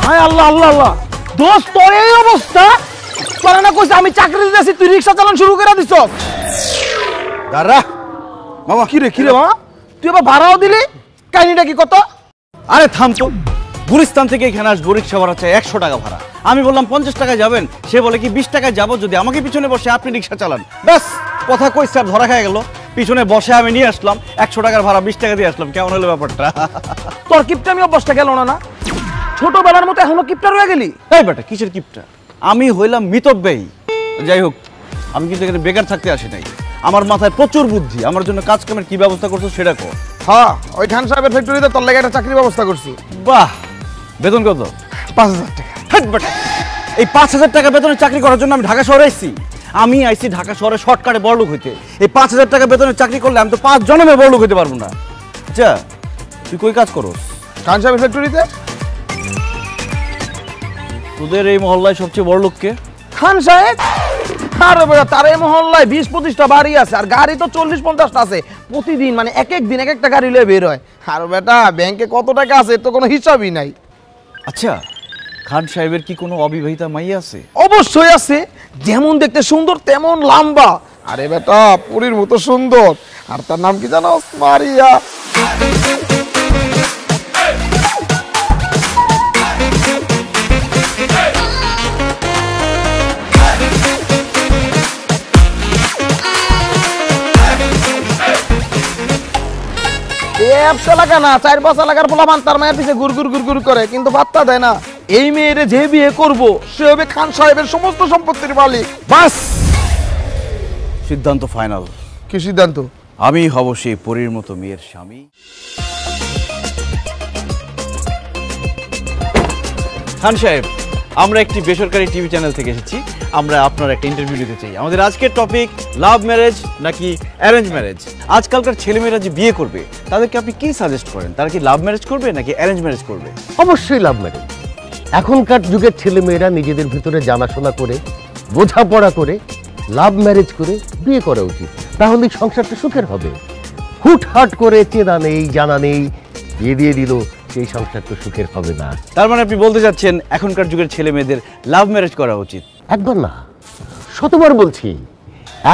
হায় আল্লাহ আল্লাহ আল্লাহ, দোস্ত তোর এই অবস্থা? তোরা না কইছিস আমি চাকরি দিতেছি, তুই রিক্সা চালান শুরু করে দিছ। দাঁড়া মামা। কিরে কিরে মামা, তুই আবার ভাড়াও দিলি? কাহিনীটা কি কত? আরে থাম তো, গুলিস্তান থেকে এখানে আসবো, রিক্সা ভাড়া চাই 100 টাকা ভাড়া। আমি বললাম 50 টাকায় যাবেন, সে বলে কি 20 টাকায় যাবো যদি আমাকে পিছনে বসে আপনি রিক্সা চালান। ব্যাস কথা কইছে আর ধরা খেয়ে গেল। পিছনে বসে আমি নিয়ে আসলাম, 100 টাকার ভাড়া 20 টাকা দিয়ে আসলাম। কেমন হলো ব্যাপারটা? তোর কিপটা আমি অভ্যাসটা গেল না? না ছোটবেলার মতো এখনো কিপটা রয়ে গেলি? এই বেটা কিসের কিপটা? আমি হইলাম মিতব্যয়ী। যাই হোক, আমি কিন্তু এখানে বেকার থাকতে আসি নাই। আমার মাথায় প্রচুর বুদ্ধি, আমার জন্য কাজ কামের কি ব্যবস্থা করছো সেটা কো। হ্যাঁ, ওই খান সাহেবের ফ্যাক্টরিতে তোর লাগে একটা চাকরির ব্যবস্থা করছি। বাহ, বেতন কত? 5000 টাকা। হাট বেটা, এই 5000 টাকা বেতনে চাকরি করার জন্য আমি ঢাকা শহরে আইছি? আমি আইছি ঢাকা শহরে শর্টকাটে বড়লোক হইতে। এই 5000 টাকা বেতনে চাকরি করলে আমি তো 5 জন্মে বড়লোক হইতে পারবো না। আচ্ছা তুই কই কাজ করস? খান সাহেবের ফ্যাক্টরিতে। তোদের এই মহল্লায় সবচেয়ে বড়লোক কে? খান সাহেব। আরে বেটা, তার এই মহল্লায় 20-25টা বাড়ি আছে, আর গাড়ি তো 40-50টা আছে প্রতিদিন। মানে এক এক দিন এক একটা গাড়ি লয়ে বের হয়। আর বেটা ব্যাংকে কত টাকা আছে তো কোনো হিসাবই নাই। আচ্ছা, খান সাহেবের কি কোনো অবিবাহিতা মাইয়া আছে? অবশ্যই আছে, যেমন দেখতে সুন্দর তেমন লম্বা। আরে বেটা পুরীর মতো সুন্দর। আর তার নাম কি জানো? মারিয়া। এলাকা না 4-5 এলাকার পোলাপান তার মায়ের পিছে গুড় করে, কিন্তু পাত্তা দেয় না। এই মেয়েরে যে বিয়ে করবো সে হবে খান সাহেবের সমস্ত সম্পত্তির মালিক। বাস, সিদ্ধান্ত ফাইনাল। কি সিদ্ধান্ত? আমি হব সেই পরীর মতো মেয়ের স্বামী। খান সাহেব, আমরা একটি বেসরকারি টিভি চ্যানেল থেকে এসেছি। আমরা আপনার একটা ইন্টারভিউ নিতে চাই। আমাদের আজকের টপিক লাভ ম্যারেজ নাকি অ্যারেঞ্জ ম্যারেজ। আজকালকার ছেলেমেয়েরা যে বিয়ে করবে তাদেরকে আপনি কি সাজেস্ট করেন? তারা কি লাভ ম্যারেজ করবে নাকি অ্যারেঞ্জ ম্যারেজ করবে? অবশ্যই লাভ ম্যারেজ। এখনকার যুগের ছেলেমেয়েরা নিজেদের ভিতরে জানাশোনা করে, বোঝাপড়া করে, লাভ ম্যারেজ করে বিয়ে করা উচিত। তাহলে সংসারটা সুখের হবে। হুটহাট করে চেনা নেই জানা নেই বিয়ে দিয়ে দিল, সেই সংসার তো সুখের হবে না। তার মানে আপনি বলতে চাচ্ছেন এখনকার যুগের ছেলে মেয়েদের লাভ ম্যারেজ করা উচিত? একবার না, শতবার বলছি,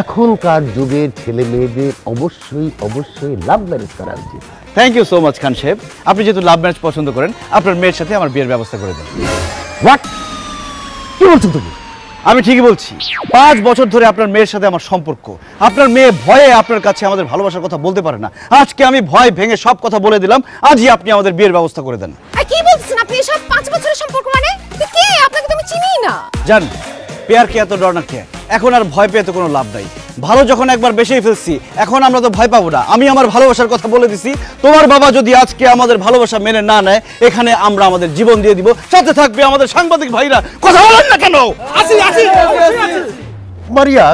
এখনকার যুগের ছেলে মেয়েদের অবশ্যই অবশ্যই লাভ ম্যারেজ করা উচিত। থ্যাংক ইউ সো মাচ খান সাহেব। আপনি যেহেতু লাভ ম্যারেজ পছন্দ করেন, আপনার মেয়ের সাথে আমার বিয়ের ব্যবস্থা করে দেন। হোয়াট? কি বলছো তুমি? আমি ঠিকই বলছি। 5 বছর ধরে আপনার মেয়ের সাথে আমার সম্পর্ক। আপনার মেয়ে ভয়ে আপনার কাছে আমাদের ভালোবাসার কথা বলতে পারে না। আজকে আমি ভয় ভেঙে সব কথা বলে দিলাম। আজই আপনি আমাদের বিয়ের ব্যবস্থা করে দেন। কি বলছেন আপনি? এসব 5 বছরের সম্পর্ক মানে? কে? আপনাকে তো আমি চিনি না। জান, পেয়ার কে এত ডর না কে? এখন আর ভয় পেয়ে তো কোনো লাভ নাই। ভালো যখন একবার বেশিই ফেলছি, এখন আমরা তো ভয় পাবো না। আমি আমার ভালোবাসার কথা বলে দিছি। তোমার বাবা যদি আজকে আমাদের ভালোবাসা মেনে না নেয়, এখানে আমরা আমাদের জীবন দিয়ে দিব। সাথে থাকবে আমাদের সাংবাদিক ভাইরা। কথা বলেন না কেন? মারিয়া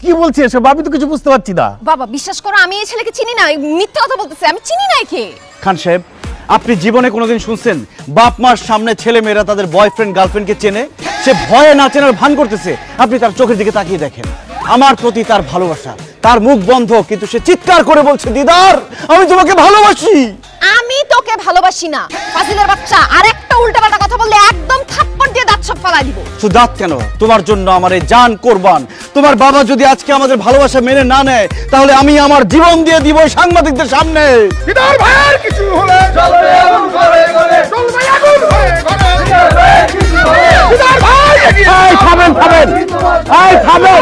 কি বলছে এসব? আমি তো কিছু বুঝতে পারছি না। বাবা বিশ্বাস করো, আমি এই ছেলেকে চিনি না। মিথ্যা কথা বলতেছে, আমি চিনি না একে। খান সাহেব, আপনি জীবনে কোনোদিন শুনছেন বাপ মার সামনে ছেলে মেয়েরা তাদের বয়ফ্রেন্ড গার্লফ্রেন্ডকে চেনে? সে ভয়ে না চেনার ভান করতেছে। আপনি তার চোখের দিকে তাকিয়ে দেখেন। আমার প্রতি তার ভালোবাসা, তার মুখ বন্ধ, কিন্তু সে চিৎকার করে বলছে, দিদার আমি তোমাকে ভালোবাসি। আমি তোকে ভালোবাসি না ফাজিলের বাচ্চা। আরেকটা উল্টাপাল্টা কথা বললে একদম থাপ্পড় দিয়ে দাঁত সব ফালাই দিব। শুধু দাঁত কেন, তোমার জন্য আমার এই জান কোরবান। তোমার বাবা যদি আজকে আমাদের ভালোবাসা মেনে না নেয়, তাহলে আমি আমার জীবন দিয়ে দিব সাংবাদিকদের সামনে। দিদার ভাইয়ের কিছু হলে চলবে আগুন ঘরে ঘরে, চলবে আগুন ঘরে ঘরে, কিছু হলে দিদার ভাই এগিয়ে। এই থামেন থামেন, এই থামেন,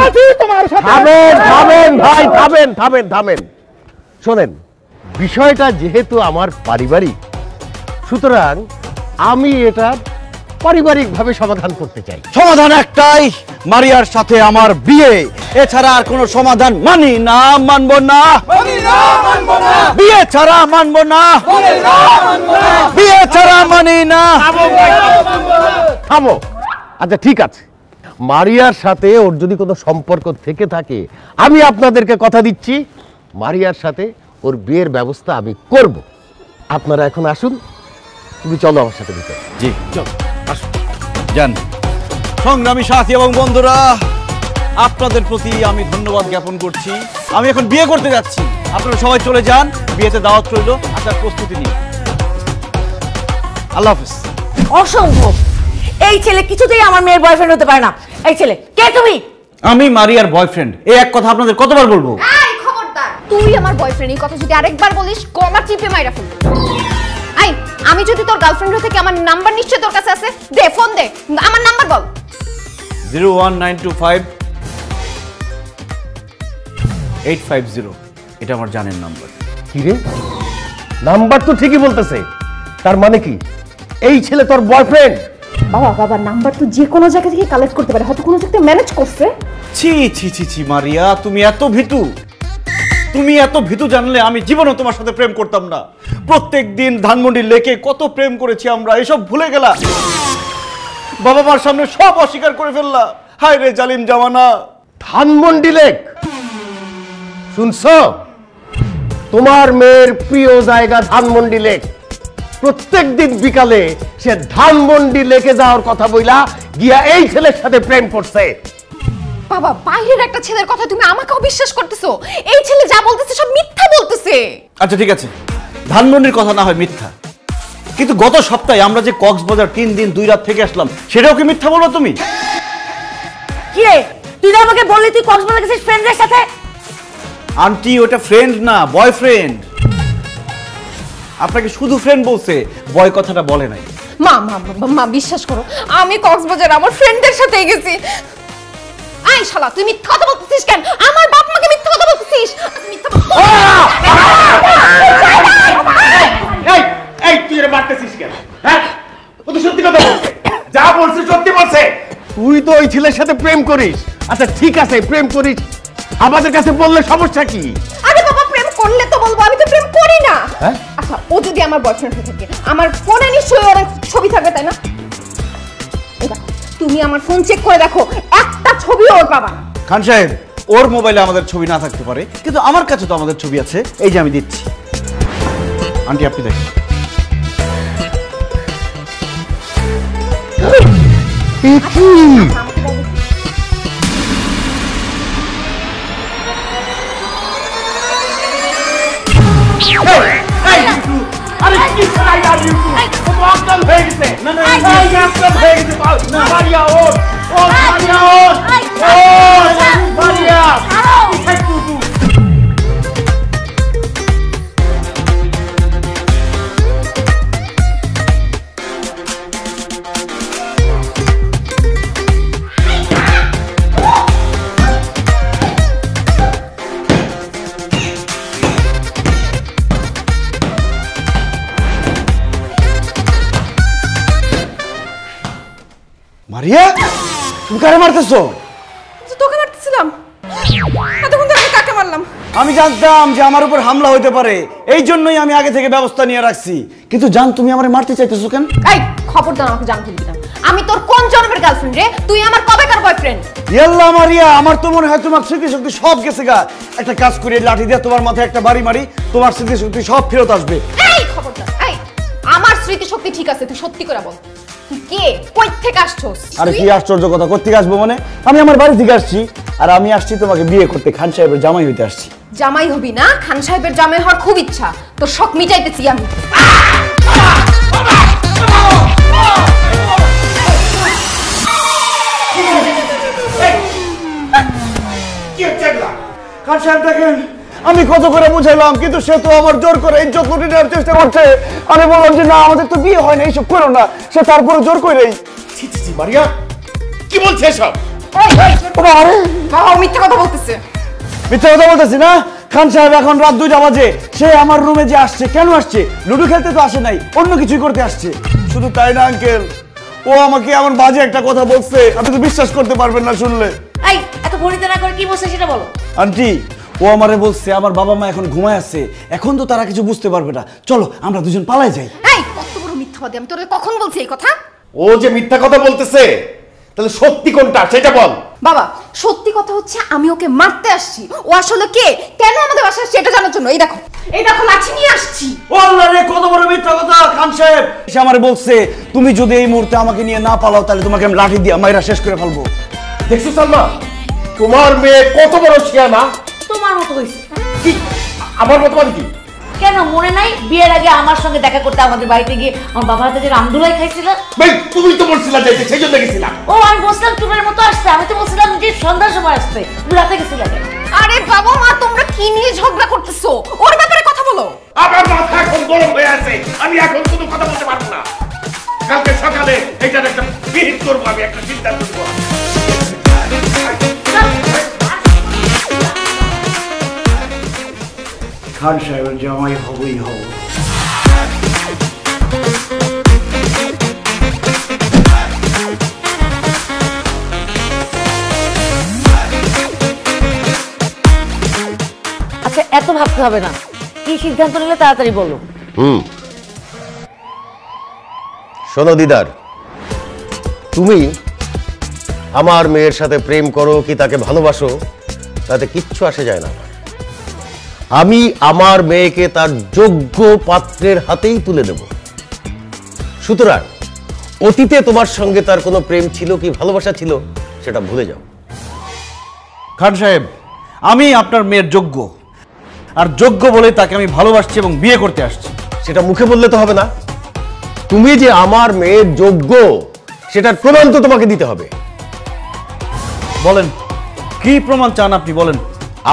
থামেন থামেন ভাই, থামেন থামেন থামেন। শোনেন, বিষয়টা যেহেতু আমার পারিবারিক, সুতরাং আমি এটা পারিবারিকভাবে সমাধান করতে চাই। সমাধান একটাই, মারিয়ার সাথে আমার বিয়ে। এছাড়া আর কোনো সমাধান মানি না, মানব না, বিয়ে ছাড়া মানব না, বিয়ে ছাড়া মানি না। থামো। আচ্ছা ঠিক আছে, মারিয়ার সাথে ওর যদি কোনো সম্পর্ক থেকে থাকে, আমি আপনাদেরকে কথা দিচ্ছি মারিয়ার সাথে ওর বিয়ের ব্যবস্থা আমি করব। আপনারা এখন আসুন, তুমি চলো আমার সাথে ভিতরে। জি চল, আসুন যান। সংগ্রামী সাথী এবং বন্ধুরা, আপনাদের প্রতি আমি ধন্যবাদ জ্ঞাপন করছি। আমি এখন বিয়ে করতে যাচ্ছি। আপনারা সবাই চলে যান, বিয়েতে দাওয়াত রইল, আসার প্রস্তুতি নিন। আল্লাহ হাফেজ। অসম্ভব। এই ছেলে কিছুতেই আমার মেয়ের বয়ফ্রেন্ড হতে পারে না। এই ছেলে কে তুমি? আমি মারিয়ার বয়ফ্রেন্ড। এই এক কথা আপনাদের কতবার বলবো? এই খবরদার, তুই আমার বয়ফ্রেন্ড এই কথা যদি আরেকবার বলিস গলা টিপে মাইরা ফেলবো। এই আমি যদি তোর গার্লফ্রেন্ড হতে কি আমার নাম্বার নিশ্চয় তোর কাছে আছে, দে ফোন দে, আমার নাম্বার বল। 01925 850, এটা আমার জানের নাম্বার। কি রে, নাম্বার তো ঠিকই বলতেছে, তার মানে কি এই ছেলে তোর বয়ফ্রেন্ড? বাবা বাবা নাম্বার তো যে কোনো জায়গা থেকে কালেক্ট করতে পারে, হয়তো কোনো জায়গায় ম্যানেজ করছে। ছি ছি ছি ছি মারিয়া, তুমি এত ভীতু। তুমি এত ভীতু জানলে আমি জীবনও তোমার সাথে প্রেম করতাম না। প্রত্যেকদিন ধানমন্ডি লেকে কত প্রেম করেছি আমরা, এসব ভুলে গেলা। বাবা মার সামনে সব অস্বীকার করে ফেললা। হায় রে জালিম জামানা। ধানমন্ডি লেক শুনছো? তোমার মেয়ের প্রিয় জায়গা ধানমন্ডি লেক। প্রত্যেকদিন বিকালে সে ধানমন্ডি লেকে যাওয়ার কথা বইলা গিয়া এই ছেলের সাথে প্রেম করছে। বাবা বাইরের একটা ছেলের কথা তুমি আমাকেও বিশ্বাস করতেছো? এই ছেলে যা বলতেছে সব মিথ্যা বলতেছে। আচ্ছা ঠিক আছে, ধানমন্ডির কথা না হয় মিথ্যা, কিন্তু গত সপ্তাহে আমরা যে কক্সবাজার 3 দিন 2 রাত থেকে আসলাম, সেটাও কি মিথ্যা বলবো তুমি? কি রে, তুই তো আমাকে বললি তুই কক্সবাজার গেছিস ফ্রেন্ডদের সাথে। আন্টি ওটা ফ্রেন্ড না, বয়ফ্রেন্ড। আপনাকে শুধু ফ্রেন্ড বলছে, বয় কথাটা বলে নাই। মা মা মা বিশ্বাস করো, আমি কক্সবাজার আমার ফ্রেন্ডদের সাথে গেছি। আই শালা তুই মিথ্যা কথা বলতেছিস কেন? আমার বাপ মাকে মিথ্যা কথা বলতেছিস? মিথ্যা এই এই তুই এর মারতেছিস কেন? হ্যাঁ, ও তো সত্যি কথা বলছে, যা বলছে সত্যি বলছে। তুই তো ওই ছেলের সাথে প্রেম করিস। আচ্ছা ঠিক আছে, প্রেম করিস, আমাদের কাছে বললে সমস্যা কি? আরে বাবা প্রেম করলে তো বলবো, আমি তো প্রেম করি না। হ্যাঁ? আচ্ছা ও যদি আমার বয়ফ্রেন্ড হয়ে থাকে, আমার ফোনে নিশ্চয়ই অনেক ছবি থাকবে তাই না? এই দেখো, তুমি আমার ফোন চেক করে দেখো, একটা ছবিও ওর পাবা না। খান সাহেব, ওর মোবাইলে আমাদের ছবি না থাকতে পারে, কিন্তু আমার কাছে তো আমাদের ছবি আছে। এই যে আমি দিচ্ছি। আন্টি আপনি দেখেন। আরে কি চাই আর ইউটিউব ও অজ্ঞান হয়ে গেছে। না না অজ্ঞান হয়ে গেছে। মারিয়া ও মারিয়া ও মারিয়া মারিয়া, তুমি কারে মারতেছো? তোকে মারতেছিলাম। এতক্ষণ ধরে কাকে মারলাম? আমি জানতাম যে আমার উপর হামলা হতে পারে, এই জন্যই আমি আগে থেকে ব্যবস্থা নিয়ে রাখছি। কিন্তু জান, তুমি আমারে মারতে চাইতেছো কেন? এই খবরদার আমাকে জানতে দিবি না। আমি তোর কোন জন্মের গার্লফ্রেন্ড রে? তুই আমার কবেকার বয়ফ্রেন্ড? ইয়াল্লা মারিয়া, আমার তো মনে হয় তোমার স্মৃতিশক্তি সব গেছে গা। একটা কাজ করি, লাঠি দিয়ে তোমার মাথায় একটা বাড়ি মারি, তোমার স্মৃতিশক্তি সব ফেরত আসবে। এই খবরদার, এই আমার স্মৃতিশক্তি ঠিক আছে, তুই সত্যি করে বল তুই কে, কই থেকে আসছস? আরে কি আশ্চর্য কথা, কোত্থেকে আসবো মানে? আমি আমার বাড়ি থেকে আসছি, আর আমি আসছি তোমাকে বিয়ে করতে, খান সাহেবের জামাই হইতে আসছি। জামাই হবি না? খান সাহেবের জামাই হওয়ার খুব ইচ্ছা, তোর শখ মিটাইতেছি আমি। কি হচ্ছে এগুলা? খান সাহেব দেখেন, আমি কত করে বুঝাইলাম, কিন্তু সে তো আমার জোর করে ইজ্জত লুটে নেওয়ার চেষ্টা করছে। আমি বললাম যে না, আমাদের তো বিয়ে হয় না, এইসব করো না। সে তারপরে জোর করেই। ছি ছি ছি মারিয়া, কি বলছে এসব? বাবা মিথ্যা কথা বলতেছে। মিথ্যা কথা বলতেছি না। খান সাহেব এখন রাত 2টা বাজে, সে আমার রুমে যে আসছে, কেন আসছে? লুডো খেলতে তো আসে নাই, অন্য কিছুই করতে আসছে। শুধু তাই না আঙ্কেল, ও আমাকে এমন বাজে একটা কথা বলছে, আপনি তো বিশ্বাস করতে পারবেন না শুনলে। এই এত ভরিতে না করে কি বলছে সেটা বলো। আন্টি, ও আমারে বলছে আমার বাবা মা এখন ঘুমায় আছে, এখন তো তারা কিছু বুঝতে পারবে না, চলো আমরা দুজন পালাই যাই। এই কত বড় মিথ্যাবাদী, আমি তোরে কখন বলছি এই কথা? ও যে মিথ্যা কথা বলতেছে, তাহলে সত্যি কোনটা সেটা বল। বাবা সত্যি কথা হচ্ছে আমি ওকে মারতে আসছি। ও আসলে কে, কেন আমাদের বাসায় আসছে এটা জানার জন্য। এই দেখো লাঠি নিয়ে আসছি। আল্লাহ রে, কত বড় মিথ্যা কথা! খান সাহেব সে আমারে বলছে তুমি যদি এই মুহূর্তে আমাকে নিয়ে না পালাও, তাহলে তোমাকে আমি লাঠি দিয়ে মাইরা শেষ করে ফেলবো। দেখছো সালমা, তোমার মেয়ে কত বড় শিয়ানা। তোমার মতো হইছে। কি আমার মত মানে কি? কেন মনে নাই বিয়ের আগে আমার সঙ্গে দেখা করতে আমাদের বাড়িতে গিয়ে আমার বাবার হাতে যে রামদুলাই খাইছিল? ভাই তুমি তো বলছিলা যাইতে, সেই জন্য গেছিলাম। ও আমি বলছিলাম টুনের মতো আসছে, আমি তো বলছিলাম যে সন্ধ্যার সময় আসছে, তুমি রাতে গেছিলে কেন? আরে বাবা মা তোমরা কি নিয়ে ঝগড়া করতেছো? ওর ব্যাপারে কথা বলো। আমার মাথা এখন গরম হয়ে আছে, আমি এখন কোনো কথা বলতে পারবো না। কালকে সকালে এইটার একটা বিহিত করবো, আমি একটা সিদ্ধান্ত করবো। খান সাহেবের জামাই হবই হব। আচ্ছা এত ভাবতে হবে না, কি সিদ্ধান্ত নিলে তাড়াতাড়ি বলো। শোনো দিদার, তুমি আমার মেয়ের সাথে প্রেম করো কি তাকে ভালোবাসো তাতে কিচ্ছু আসে যায় না। আমি আমার মেয়েকে তার যোগ্য পাত্রের হাতেই তুলে দেব। সুতরাং অতীতে তোমার সঙ্গে তার কোনো প্রেম ছিল কি ভালোবাসা ছিল সেটা ভুলে যাও। খান সাহেব, আমি আপনার মেয়ের যোগ্য, আর যোগ্য বলে তাকে আমি ভালোবাসছি এবং বিয়ে করতে আসছি। সেটা মুখে বললে তো হবে না, তুমি যে আমার মেয়ের যোগ্য সেটার প্রমাণ তো তোমাকে দিতে হবে। বলেন কি প্রমাণ চান আপনি, বলেন।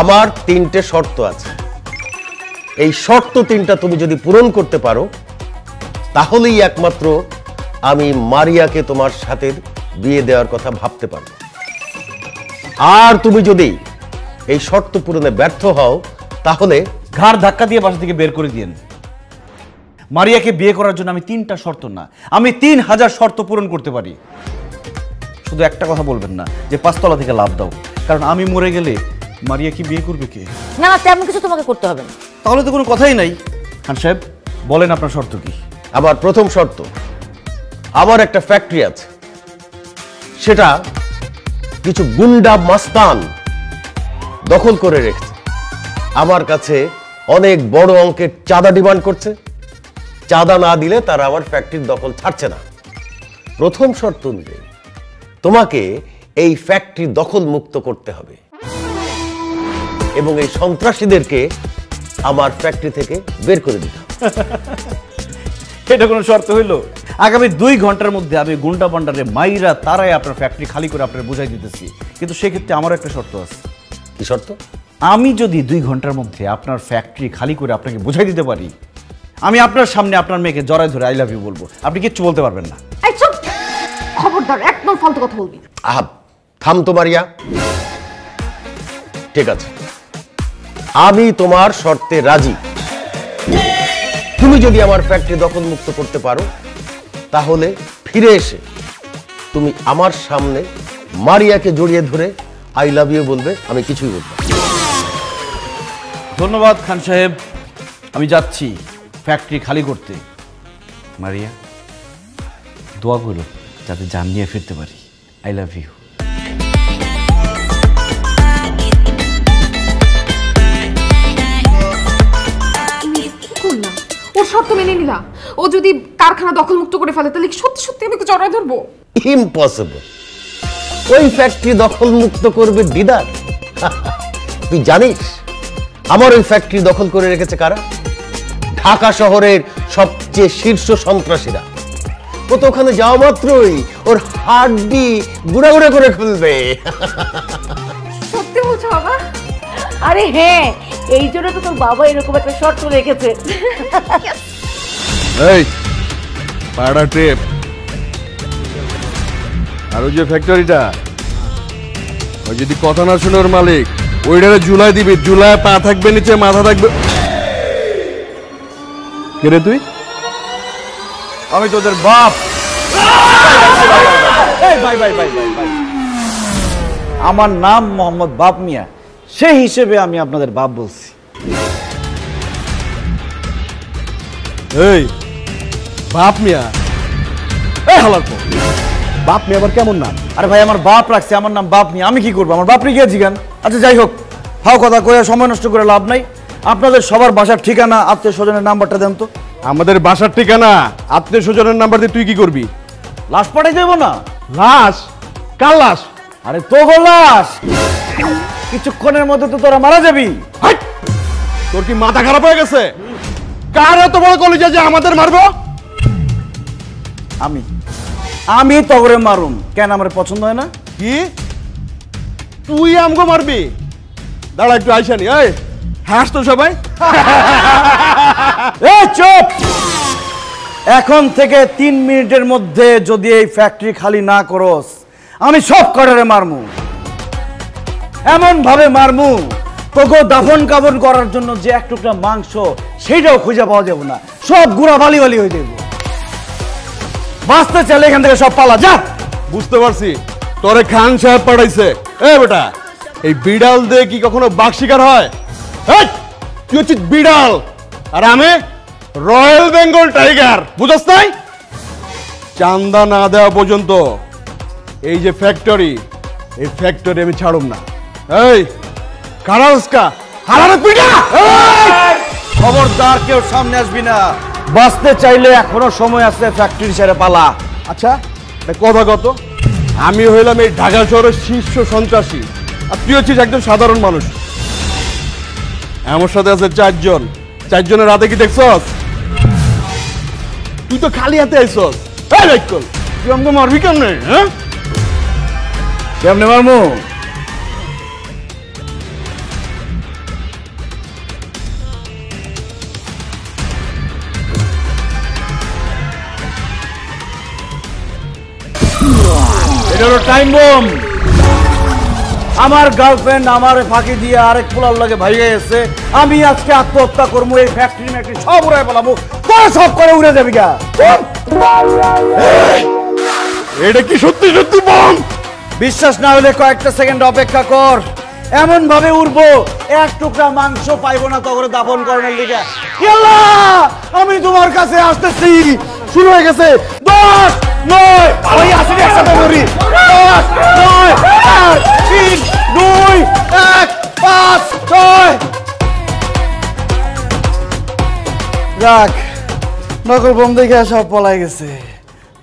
আমার 3টে শর্ত আছে, এই শর্ত 3টা তুমি যদি পূরণ করতে পারো তাহলেই একমাত্র আমি মারিয়াকে তোমার সাথে বিয়ে দেওয়ার কথা ভাবতে পারবো। আর তুমি যদি এই শর্ত পূরণে ব্যর্থ হও তাহলে ঘাড় ধাক্কা দিয়ে বাসা থেকে বের করে দিয়েন। মারিয়াকে বিয়ে করার জন্য আমি 3টা শর্ত না, আমি 3000 শর্ত পূরণ করতে পারি। শুধু একটা কথা বলবেন না যে 5তলা থেকে লাভ দাও, কারণ আমি মরে গেলে মারিয়া কি বিয়ে করবে কে? না না, তেমন কিছু তোমাকে করতে হবে না। তাহলে তো কোনো কথাই নাই। খান সাহেব বলেন আপনার শর্ত কি? আমার প্রথম শর্ত, আমার একটা ফ্যাক্টরি আছে, সেটা কিছু গুন্ডা মাস্তান দখল করে রেখেছে। আমার কাছে অনেক বড় অঙ্কের চাঁদা ডিমান্ড করছে, চাঁদা না দিলে তারা আমার ফ্যাক্টরির দখল ছাড়ছে না। প্রথম শর্ত অনুযায়ী তোমাকে এই ফ্যাক্টরি দখল মুক্ত করতে হবে এবং এই সন্ত্রাসীদেরকে আমার ফ্যাক্টরি থেকে বের করে দিতে হবে। এটা কোনো শর্ত হইলো? আগামী 2 ঘন্টার মধ্যে আমি গুন্ডা পান্ডারে মাইরা তারাই আপনার ফ্যাক্টরি খালি করে আপনার বুঝাই দিতেছি, কিন্তু সেক্ষেত্রে আমারও একটা শর্ত আছে। কি শর্ত? আমি যদি 2 ঘন্টার মধ্যে আপনার ফ্যাক্টরি খালি করে আপনাকে বুঝাই দিতে পারি, আমি আপনার সামনে আপনার মেয়েকে জড়ায় ধরে আই লাভ ইউ বলবো, আপনি কিচ্ছু বলতে পারবেন না। এই চুপ, খবরদার একদম ফালতু কথা বলবি। আহা, থাম তো মারিয়া। ঠিক আছে, আমি তোমার শর্তে রাজি। তুমি যদি আমার ফ্যাক্টরি দখল মুক্ত করতে পারো তাহলে ফিরে এসে তুমি আমার সামনে মারিয়াকে জড়িয়ে ধরে আই লাভ ইউ বলবে, আমি কিছুই বলবো না। ধন্যবাদ খান সাহেব, আমি যাচ্ছি ফ্যাক্টরি খালি করতে। মারিয়া দোয়া করো যাতে জান নিয়ে ফিরতে পারি। I love you. ওর শর্ত মেনে নিলা, ও যদি কারখানা দখল মুক্ত করে ফেলে তাহলে সত্যি সত্যি আমি জড়ায় ধরবো? ইম্পসিবল। ওই ফ্যাক্টরি দখল মুক্ত করবে দিদার? তুই জানিস আমার ওই ফ্যাক্টরি দখল করে রেখেছে কারা? ঢাকা শহরের সবচেয়ে শীর্ষ সন্ত্রাসীরা। ও তো ওখানে যাওয়া মাত্রই ওর হাড্ডি গুড়া গুড়া করে খুলবে। সত্যি বলছো বাবা? আরে হ্যাঁ, এই জন্য তো তোর বাবা এরকম একটা শর্ত রেখেছে। এই পাড়া ট্রিপ আর ওই যে ফ্যাক্টরিটা, ওই যদি কথা না শুনে ওর মালিক ওইটারে জুলাই দিবি, জুলাই পা থাকবে নিচে, মাথা থাকবে। কে রে তুই? আমি তোদের বাপ। এই ভাই ভাই ভাই ভাই ভাই, আমার নাম মোহাম্মদ বাপ মিয়া, সেই হিসেবে আমি আপনাদের বাপ বলছি। এই বাপ মিয়া, এই হালার পর বাপ মিয়া আবার কেমন নাম? আরে ভাই আমার বাপ রাখছে, আমার নাম বাপ মিয়া, আমি কি করবো? আমার বাপ রেখে জিগান। আচ্ছা যাই হোক, ফাও কথা কয়ে সময় নষ্ট করে লাভ নাই। আপনাদের সবার বাসার ঠিকানা, আত্মীয় স্বজনের নাম্বারটা দেন তো। আমাদের বাসার ঠিকানা, আত্মীয় স্বজনের নাম্বার দিয়ে তুই কি করবি? লাশ পাঠাই দেবো না? লাশ? কার লাশ? আরে তো লাশ, কিছুক্ষণের মধ্যে তো তোরা মারা যাবি। তোর কি মাথা খারাপ হয়ে গেছে? কার এত বড় কলিজা যে আমাদের মারবো? আমি তগরে মারুম কেন? আমার পছন্দ হয় না? কি তুই আমগো মারবি? দাঁড়া একটু আইসানি, এই হাস তো সবাই। এই চুপ! এখন থেকে 3 মিনিটের মধ্যে যদি এই ফ্যাক্টরি খালি না করস, আমি সব কটারে মারমু, এমন ভাবে মারমু তোকে দাফন কাফন করার জন্য যে এক টুকরা মাংস সেইটাও খুঁজে পাওয়া যাবে না, সব গুড়া বালি বালি হয়ে যাবে। বাঁচতে চাইলে এখান থেকে সব পালা যা। বুঝতে পারছি তোরে খান সাহেব পাঠাইছে। এ বেটা, এই বিড়াল দিয়ে কি কখনো বাঘ শিকার হয়? এই, তুই হচ্ছিস বিড়াল আর আমি রয়্যাল বেঙ্গল টাইগার, বুঝছ নাই? চান্দা না দেওয়া পর্যন্ত এই যে ফ্যাক্টরি, এই ফ্যাক্টরি আমি ছাড়ুম না। এই কারাসকা হারারে পিটা! খবরদার কেউ সামনে আসবি না। বাঁচতে চাইলে এখনো সময় আছে, ফ্যাক্টরি ছেড়ে পালা। আচ্ছা কথা কত, আমি হইলাম এই ঢাকা শহরের শীর্ষ সন্ত্রাসী, আর তুই হচ্ছিস একজন সাধারণ মানুষ। আমার সাথে আছে 4 জন, 4 জনের রাতে কি দেখছস? তুই তো খালি হাতে আইছস। এই রাইকল, তুই আমাকে মারবি কেমনে? হ্যাঁ কেমনে মারমু? এটা হলো টাইম বোম। আমার গার্লফ্রেন্ড আমার ফাঁকি দিয়ে আরেক পোলার লাগে ভাইয়া এসে, আমি আজকে আত্মহত্যা করবো, এই ফ্যাক্টরি ম্যাক্টরি সব উড়াই পালাবো, তোরা সব করে উড়ে যাবি গা। এটা কি সত্যি সত্যি বোম? বিশ্বাস না হলে কয়েকটা সেকেন্ড অপেক্ষা কর, এমন ভাবে উড়বো এক টুকরা মাংস পাইবো না তখন দাফন করার লিগে। আমি তোমার কাছে আসতেছি। শুরু হয়ে গেছে। 10, 9, ওই আসলে একসাথে ধরি। 10, 9, 8, 3, 2, 1, 5, 6। যাক, নকল বোম দেখে সব পলাই গেছে।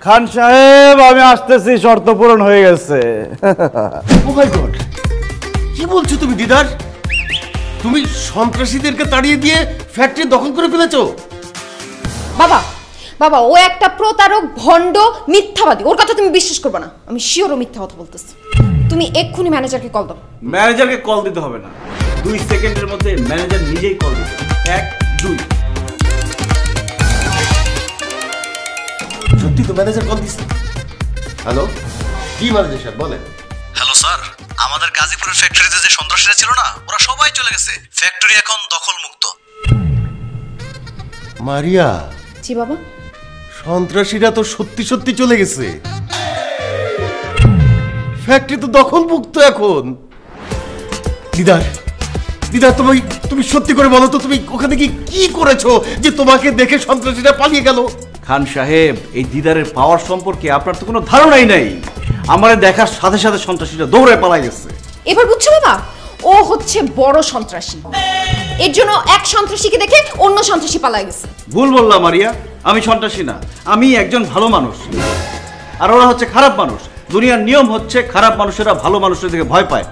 খান সাহেব, আমি আসতেছি, শর্ত পূরণ হয়ে গেছে। ও মাই গড, কি বলছো তুমি দিদার? তুমি সন্ত্রাসীদেরকে তাড়িয়ে দিয়ে ফ্যাক্টরি দখল করে ফেলেছো? বাবা বাবা, ও একটা প্রতারক, ভণ্ড, মিথ্যাবাদী। ওর কথা তুমি বিশ্বাস করবে না। আমি শিওর ও মিথ্যা কথা বলতেছি। তুমি এক্ষুনি ম্যানেজারকে কল দাও। ম্যানেজারকে কল দিতে হবে না, 2 সেকেন্ডের মধ্যে ম্যানেজার নিজেই কল দিবে। 1, 2। সত্যি তো ম্যানেজার কল দিচ্ছে। হ্যালো, কি ম্যানেজার স্যার বলেন? হ্যালো স্যার, আমাদের গাজীপুরের ফ্যাক্টরিতে যে সন্ত্রাসীরা ছিল না, ওরা সবাই চলে গেছে। ফ্যাক্টরি এখন দখল মুক্ত। মারিয়া, জি বাবা। সন্ত্রাসীরা তো সত্যি সত্যি চলে গেছে, ফ্যাক্টরি তো দখল মুক্ত এখন। দিদার, দিদার, তুমি সত্যি করে বলো তো, তুমি ওখানে কি করেছো যে তোমাকে দেখে সন্ত্রাসীরা পালিয়ে গেল? খান সাহেব, এই দিদারের পাওয়ার সম্পর্কে আপনার তো কোনো ধারণাই নাই। আমারে দেখার সাথে সাথে সন্ত্রাসীরা দৌড়ে পালাই গেছে। এবার বুঝছো বাবা, ও হচ্ছে বড় সন্ত্রাসী। এর জন্য এক সন্ত্রাসীকে দেখে অন্য সন্ত্রাসী পালাই গেছে। ভুল বললাম মারিয়া, আমি সন্ত্রাসী না, আমি একজন ভালো মানুষ। আর ওরা হচ্ছে খারাপ মানুষ। দুনিয়ার নিয়ম হচ্ছে খারাপ মানুষেরা ভালো মানুষের দিকে ভয় পায়।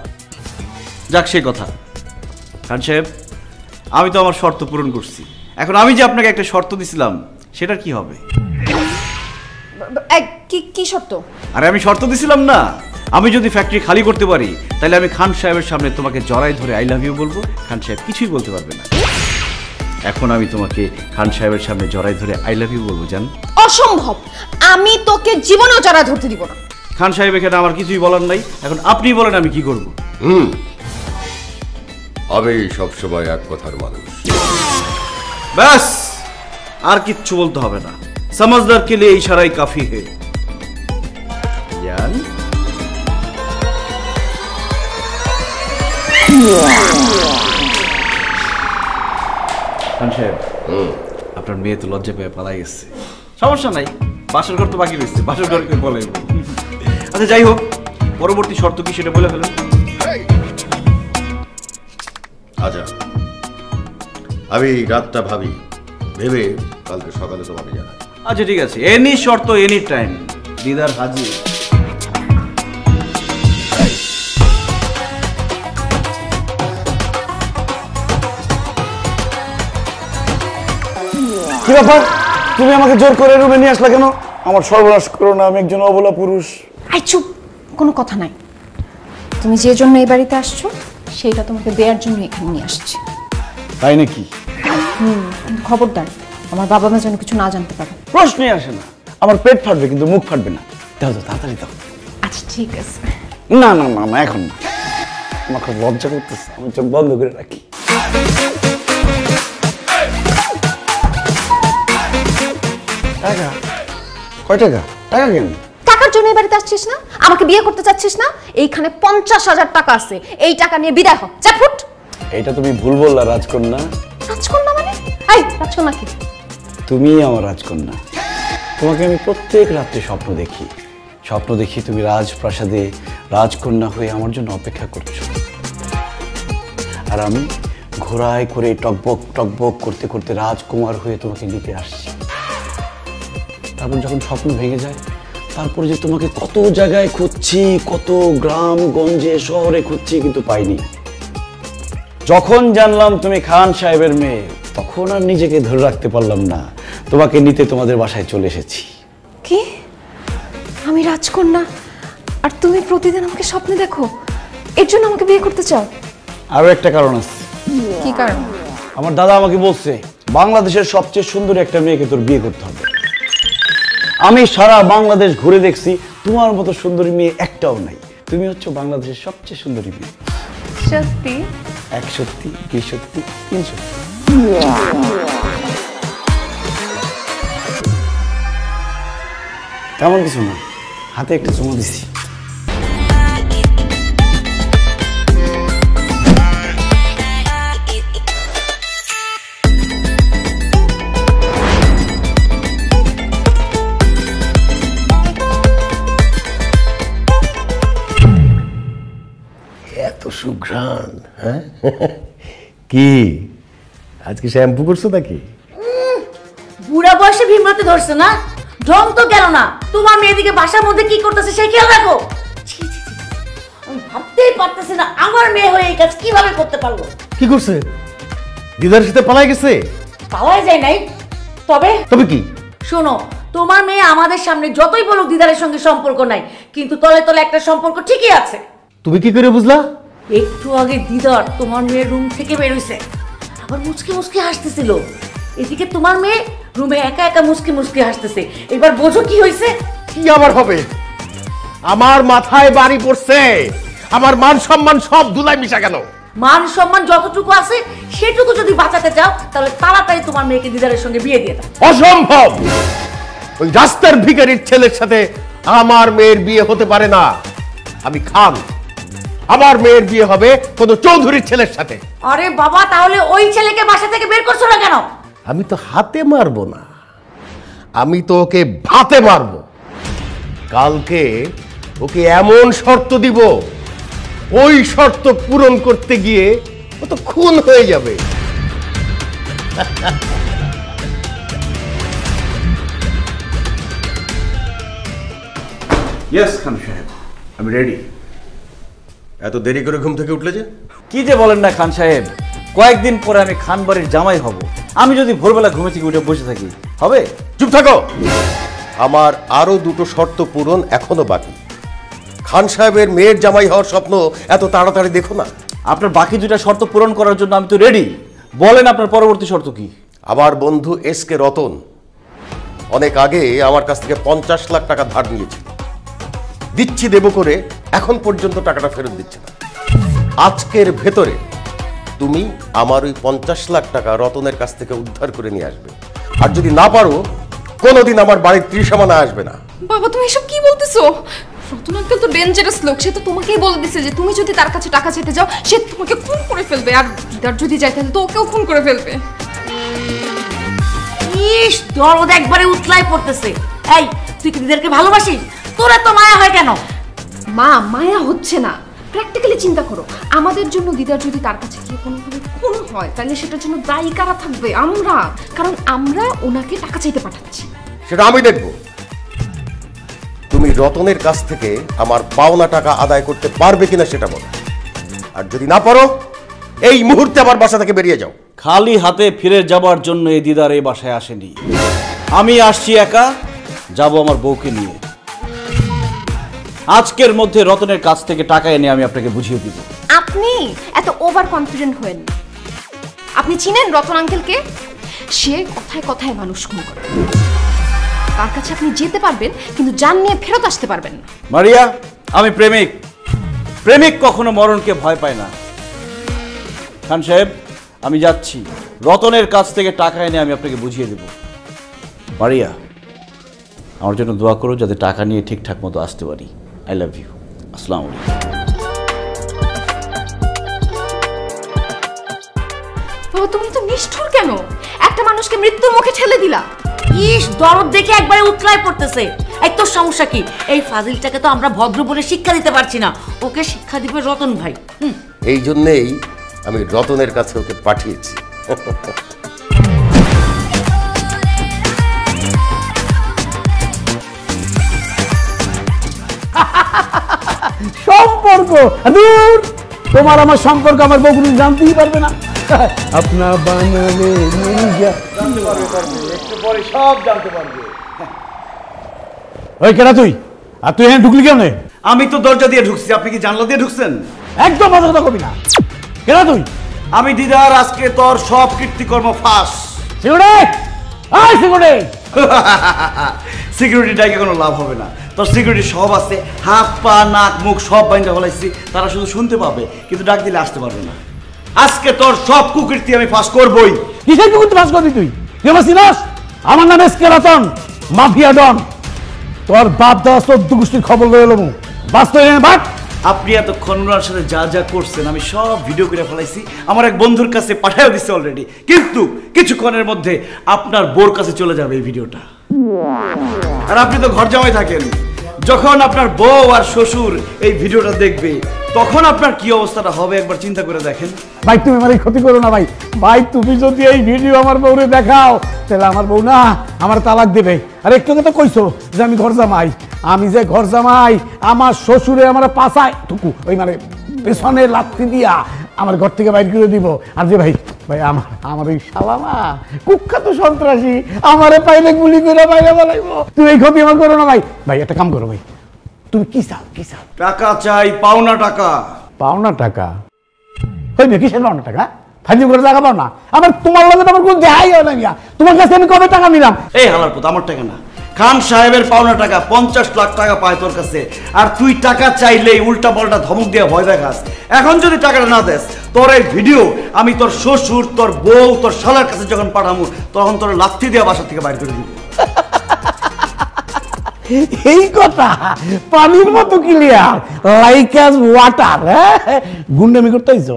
যাক সে কথা। খান সাহেব, আমি তো আমার শর্ত পূরণ করছি। এখন আমি যে আপনাকে একটা শর্ত দিছিলাম, সেটা কি হবে? কি শর্ত? আরে আমি শর্ত দিছিলাম না, আমি যদি ফ্যাক্টরি খালি করতে পারি তাহলে আমি খান সাহেবের সামনে তোমাকে জড়াই ধরে আই লাভ ইউ বলবো, খান সাহেব কিছুই বলতে পারবে না। এখন আমি তোমাকে খান সাহেবের সামনে জড়াই ধরে আই লাভ ইউ বলবো জান? অসম্ভব, আমি তোকে জীবনেও জড়াই ধরতে দিব না। খান সাহেব, এখানে আমার কিছুই বলার নাই, এখন আপনি বলেন আমি কি করব? আমি সবসময় এক কথার মানুষ। ব্যাস, আর কিচ্ছু বলতে হবে না। समझदार के लिए इशारा ही काफी है। জান, খান সাহেব, আপনার মেয়ে তো লজ্জা পেয়ে পালাই গেছে। সমস্যা নাই, বাসর ঘর তো বাকি রয়েছে, বাসর ঘরকে বলে। আচ্ছা যাই হোক, পরবর্তী শর্ত কি সেটা বলে ফেলেন। আচ্ছা, আমি রাতটা ভাবি, ভেবে কালকে সকালে তোমাকে জানাই। আচ্ছা ঠিক আছে, এনি শর্ত এনি টাইম, দিদার হাজির। কি ব্যাপার, তুমি আমাকে জোর করে রুমে নিয়ে আসলা কেন? আমার সর্বনাশ করো না, আমি একজন অবলা পুরুষ। আই চুপ, কোনো কথা নাই। তুমি যে জন্য এই বাড়িতে আসছো সেইটা তোমাকে দেওয়ার জন্য এখানে নিয়ে আসছি। তাই নাকি? কিন্তু খবরদার আমার বাবা মা যেন কিছু না জানতে পারে। প্রশ্নই আসে না, আমার পেট ফাটবে কিন্তু মুখ ফাটবে না। দাও তো, তাড়াতাড়ি দাও। আচ্ছা ঠিক আছে। না না না না, এখন না, আমার খুব লজ্জা করতেছে, আমি চোখ বন্ধ করে রাখি। টাকা? কয় টাকা? টাকা কেন? টাকার জন্য এই বাড়িতে আসছিস না? আমাকে বিয়ে করতে চাচ্ছিস না? এইখানে 50,000 টাকা আছে, এই টাকা নিয়ে বিদায় হ। যা ফুট। এইটা তুমি ভুল বললা রাজকন্যা। রাজকন্যা মানে? এই রাজকন্যা কি? তুমি আমার রাজকন্যা। তোমাকে আমি প্রত্যেক রাত্রে স্বপ্ন দেখি তুমি রাজপ্রাসাদে রাজকন্যা হয়ে আমার জন্য অপেক্ষা করছো, আর আমি ঘোড়ায় করে টকবক টকবক করতে করতে রাজকুমার হয়ে তোমাকে নিতে আসছি। তারপর যখন স্বপ্ন ভেঙে যায়, তারপরে যে তোমাকে কত জায়গায় খুঁজছি, কত গ্রাম গঞ্জে শহরে খুঁজছি, কিন্তু পাইনি। যখন জানলাম তুমি খান সাহেবের মেয়ে, তখন আর নিজেকে ধরে রাখতে পারলাম না, তোমাকে নিতে তোমাদের বাসায় চলে এসেছি। কি? আমি রাজকন্যা আর তুমি প্রতিদিন আমাকে স্বপ্নে দেখো, এর জন্য আমাকে বিয়ে করতে চাও? আরো একটা কারণ আছে। কি কারণ? আমার দাদা আমাকে বলছে বাংলাদেশের সবচেয়ে সুন্দরী একটা মেয়েকে তোর বিয়ে করতে হবে। আমি সারা বাংলাদেশ ঘুরে দেখছি, তোমার মতো সুন্দরী মেয়ে একটাও নাই। তুমি হচ্ছে বাংলাদেশের সবচেয়ে সুন্দরী মেয়ে। সত্যি? এক সত্যি, দুই সত্যি, তিন সত্যি। তেমন কিছু না, হাতে একটা চুমু দিছি। এত সুঘ্রাণ, হ্যাঁ? কি আজকে শ্যাম্পু করছো নাকি? বুড়া বয়সে ভীমরতি ধরছে না? ঢং তো কেন না? তোমার মেয়েদিকে বাসার মধ্যে কি করতেছে সেই খেয়াল রাখো। ছি, ছি, ছি। আমি ভাবতেই পারতেছি না আমার মেয়ে হয়ে এই কাজ কিভাবে করতে পারলো। কি করছে? দিদার সাথে পালাই গেছে? পালাই যায় নাই, তবে তবে কি? শোনো, তোমার মেয়ে আমাদের সামনে যতই বলুক দিদারের সঙ্গে সম্পর্ক নাই, কিন্তু তলে তলে একটা সম্পর্ক ঠিকই আছে। তুমি কি করে বুঝলা? একটু আগে দিদার তোমার মেয়ের রুম থেকে বের হইছে, আবার মুচকি মুচকি হাসতেছিল। এদিকে তোমার মেয়ে রুমে একা একা মুচকি মুচকি হাসতেছে। এবার বোঝো কি হয়েছে? কি আবার হবে? আমার মাথায় বাড়ি পড়ছে, আমার মান সম্মান সব ধুলাই মিশা গেল। মান সম্মান যতটুকু আছে সেটুকু যদি বাঁচাতে চাও, তাহলে তাড়াতাড়ি তোমার মেয়েকে দিদারের সঙ্গে বিয়ে দিয়ে দাও। অসম্ভব! ওই রাস্তার ভিখারির ছেলের সাথে আমার মেয়ের বিয়ে হতে পারে না। আমি খান, আমার মেয়ের বিয়ে হবে কোনো চৌধুরীর ছেলের সাথে। আরে বাবা, তাহলে ওই ছেলেকে বাসা থেকে বের করছো না কেন? আমি তো হাতে মারবো না, আমি তো ওকে ভাতে মারবো। কালকে ওকে এমন শর্ত দিব, ওই শর্ত পূরণ করতে গিয়ে ও তো খুন হয়ে যাবে। ইয়েস খান সাহেব, আমি রেডি। এত দেরি করে ঘুম থেকে উঠলে যে? কি যে বলেন না খান সাহেব, কয়েকদিন পরে আমি খান বাড়ির জামাই হব। আমি যদি ভোরবেলা ঘুমে থেকে উঠে বসে থাকি হবে? চুপ থাকো। আমার আরো দুটো শর্ত পূরণ এখনো বাকি। খান সাহেবের মেয়ের জামাই হওয়ার স্বপ্ন এত তাড়াতাড়ি দেখো না। আপনার বাকি দুটা শর্ত পূরণ করার জন্য আমি তো রেডি। বলেন আপনার পরবর্তী শর্ত কি? আমার বন্ধু এস কে রতন অনেক আগে আমার কাছ থেকে 50 লাখ টাকা ধার নিয়েছিল। দিচ্ছি দেব করে এখন পর্যন্ত টাকাটা ফেরত দিচ্ছে না। আজকের ভেতরে তুমি আমার ওই 50 লাখ টাকা রতনের কাছ থেকে উদ্ধার করে নিয়ে আসবে। আর যদি না পারো, কোনোদিন আমার বাড়ির ত্রিসীমানা আসবে না। বাবা তুমি এসব কি বলতেছো? রতন আঙ্কেল তো ডেঞ্জারাস লোক, সে তো তোমাকেই বলে দিছে যে তুমি যদি তার কাছে টাকা চাইতে যাও সে তোমাকে খুন করে ফেলবে, আর দিদার যদি যায় তাহলে তো ওকেও খুন করে ফেলবে। ইস, দরদ একবারে উতলাই পড়তেছে। এই, তুই কি দিদারকে ভালোবাসিস? তোর এত মায়া হয় কেন? মা, মায়া হচ্ছে না, প্র্যাকটিক্যালি চিন্তা করো। আমাদের জন্য দিদার যদি তার কাছে গিয়ে কোনোভাবে খুন হয়, তাহলে সেটার জন্য দায়ী কারা থাকবে? আমরা, কারণ আমরা ওনাকে টাকা চাইতে পাঠাচ্ছি। সেটা আমি দেখব। তুমি রতনের কাছ থেকে আমার পাওনা টাকা আদায় করতে পারবে কিনা সেটা বলো। আর যদি না পারো, এই মুহূর্তে আমার বাসা থেকে বেরিয়ে যাও। খালি হাতে ফিরে যাবার জন্য এই দিদার এই বাসায় আসেনি। আমি আসছি একা, যাব আমার বউকে নিয়ে। আজকের মধ্যে রতনের কাছ থেকে টাকা এনে আমি আপনাকে বুঝিয়ে দিব। আপনি এত ওভার কনফিডেন্ট হয়েন। আপনি চিনেন রতন আঙ্কেলকে? সে কথায় কথায় মানুষ খুন করে। তার কাছে আপনি যেতে পারবেন, কিন্তু জান নিয়ে ফেরত আসতে পারবেন না। মারিয়া, আমি প্রেমিক। প্রেমিক কখনো মরণকে ভয় পায় না। খান সাহেব, আমি যাচ্ছি। রতনের কাছ থেকে টাকা এনে আমি আপনাকে বুঝিয়ে দেব। মারিয়া, আমার জন্য দোয়া করো যাতে টাকা নিয়ে ঠিকঠাক মতো আসতে পারি। I love you. আসসালামু আলাইকুম। বাবা, তুমি তো নিষ্ঠুর কেন? একটা মানুষকে মৃত্যুর মুখে ঠেলে দিলা। ইস, দরদ দেখে একবারে উতলায় পড়তেছে। এই তোর সমস্যা কি? এই ফাজিলটাকে তো আমরা ভদ্র বলে শিক্ষা দিতে পারছি না, ওকে শিক্ষা দিবে রতন ভাই। এই জন্যেই আমি রতনের কাছে ওকে পাঠিয়েছি। সম্পর্ক দূর, তোমার আমার সম্পর্ক আমার বউ কোনো জানতেই পারবে না। আপনা বানালে মির্জা একটু পরে সব জানতে পারবে। ওই কেডা তুই? আর তুই এখানে ঢুকলি কেমনে? আমি তো দরজা দিয়ে ঢুকছি, আপনি কি জানলা দিয়ে ঢুকছেন? একদম মাথা কথা কবি না। কেডা তুই? আমি দিদার আজকে তোর সব কীর্তিকর্ম ফাঁস। সিকিউরিটিটাকে কোনো লাভ হবে না। তোর সিকিউরিটি সব আছে, হাত পা নাক মুখ সব বাইন্দা ফেলাইছি। তারা শুধু শুনতে পাবে, কিন্তু ডাক দিলে আসতে পারবে না। আজকে তোর সব কুকীর্তি আমি ফাঁস করবই। কিসের কুকুর ফাঁস করবি তুই? তুই আমার চিনস? আমার নাম এসকে রতন, মাফিয়া ডন। তোর বাপ দাদা 14 গোষ্ঠীর খবর লয়ে এলো। বাস্তব বাট আপনি এতক্ষণ ওনার সাথে যা যা করছেন আমি সব ভিডিও করে ফেলাইছি, আমার এক বন্ধুর কাছে পাঠিয়ে দিচ্ছে অলরেডি। কিন্তু কিছুক্ষণের মধ্যে আপনার বোর কাছে চলে যাবে এই ভিডিওটা। আর আপনি তো ঘর জামাই থাকেন, যখন আপনার বউ আর শ্বশুর এই ভিডিওটা দেখবে তখন আপনার কি অবস্থাটা হবে একবার চিন্তা করে দেখেন। ভাই তুমি আমার ক্ষতি করো না ভাই। ভাই তুমি যদি এই ভিডিও আমার বউরে দেখাও তাহলে আমার বউ না আমার তালাক দেবে। আর একটু কথা কইছো যে আমি ঘর জামাই। আমি যে ঘর জামাই, আমার শ্বশুরে আমার পাছায় টুকু ওই মানে পেছনে লাথি দিয়া আমার ঘর থেকে বাইর করে দিব। আর যে ভাই ভাই আমার ওই শালামা কুখ্যাত সন্ত্রাসী আমারে পাইলে গুলি করে বাইরে বলাইবো। তুমি এই ক্ষতি আমার করো না ভাই। ভাই একটা কাম করো ভাই, তুমি কি চাও? কি চাও? টাকা চাই, পাওনা টাকা। পাওনা টাকা? হইবে কিসের পাওনা টাকা? ফাইজিং করে টাকা পাও না? আমার তোমার লগে তো আমার কোন দেখাই হয় না মিয়া। তোমার কাছে আমি কবে টাকা নিলাম? এই হালার পুত, আমার টাকা না, খান সাহেবের পাওনা টাকা। 50 লাখ টাকা পায় তোর কাছে, আর তুই টাকা চাইলেই উল্টা পাল্টা ধমক দিয়ে ভয় দেখাস। এখন যদি টাকাটা না দেস, তোর এই ভিডিও আমি তোর শ্বশুর, তোর বউ, তোর শালার কাছে যখন পাঠাবো তখন তোর লাথি দিয়ে বাসা থেকে বাইর করে দিব। এই কথা পানির মতো ক্লিয়ার, লাইক অ্যাজ ওয়াটার। গুন্ডামি করতে হইছ?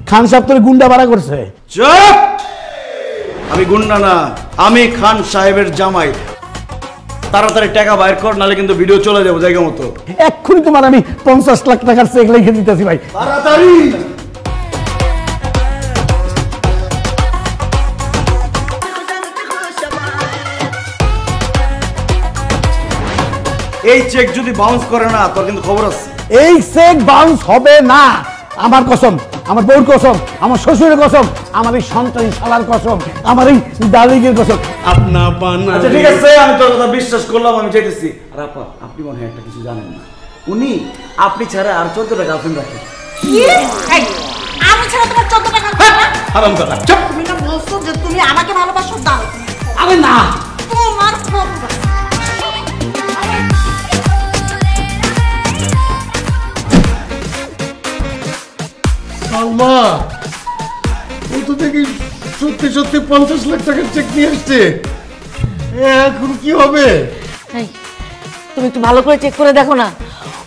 খান সাহেব তোর গুন্ডা ভাড়া করছে। চুপ! আমি গুন্ডা না, আমি খান সাহেবের জামাই। তাড়াতাড়ি টাকা বাইর কর, নালে কিন্তু ভিডিও চলে যাবো জায়গা মতো। এক্ষুনি তোমার আমি 50 লাখ টাকার চেক লিখে দিতেছি ভাই। তাড়াতাড়ি! এই চেক যদি বাউন্স করে না, তোর কিন্তু খবর আছে। এই চেক বাউন্স হবে না। আমার কসম, আমার বউর কসম, আমার শ্বশুরের কসম, আমার এই সন্তান শালার কসম, আমার এই দাদিগের কসম। আপনা বানা। আচ্ছা ঠিক আছে, আমি তোর কথা বিশ্বাস করলাম, আমি চাইতেছি। আর আপা, আপনি মনে হয় একটা কিছু জানেন না, উনি আপনি ছাড়া আর 14টা গার্লফ্রেন্ড রাখেন। আমি ছাড়া তোমার 14 টাকা না? হারাম কথা। চুপ! তুমি না বলছো যে তুমি আমাকে ভালোবাসো? দাও। আরে না, তোমার খবর। সালমা, ও তো দেখি সত্যি সত্যি 50 লাখ টাকার চেক নিয়ে আসছে। এখন কি হবে? এই, তুমি একটু ভালো করে চেক করে দেখো না।